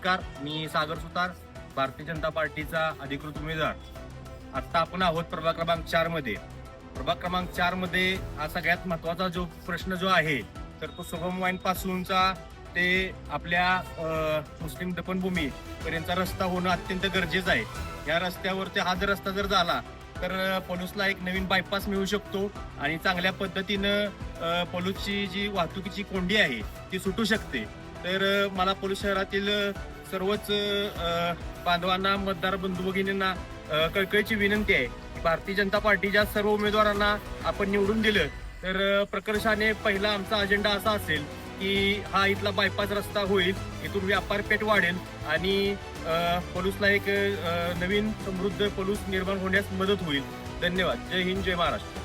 नमस्कार, मी सागर सुतार, भारतीय जनता पार्टीचा अधिकृत उमेदवार. आता आपण आहोत प्रभाग क्रमांक 4 मध्ये. प्रभाग क्रमांक 4 मध्ये हा सगळ्यात महत्वाचा जो प्रश्न जो आहे तर तो शुभम वाईन पासूनचा ते आपल्या मुस्लिम दफनभूमी पर्यंतचा रस्ता होणं अत्यंत गरजेचं आहे. या रस्त्यावरती हा जर रस्ता जर झाला तर पलूसला एक नवीन बायपास मिळू शकतो आणि चांगल्या पद्धतीनं पलूसची जी वाहतुकीची कोंडी आहे ती सुटू शकते. तर मला पलूस शहरातील सर्वच बांधवांना, मतदार बंधू भगिनींना कळकळीची विनंती आहे की भारतीय जनता पार्टीच्या सर्व उमेदवारांना आपण निवडून दिलं तर प्रकर्षाने पहिला आमचा अजेंडा असा असेल की हा इथला बायपास रस्ता होईल, इथून व्यापारपेठ वाढेल आणि पलूसला एक नवीन समृद्ध पलूस निर्माण होण्यास मदत होईल. धन्यवाद. जय हिंद, जय महाराष्ट्र.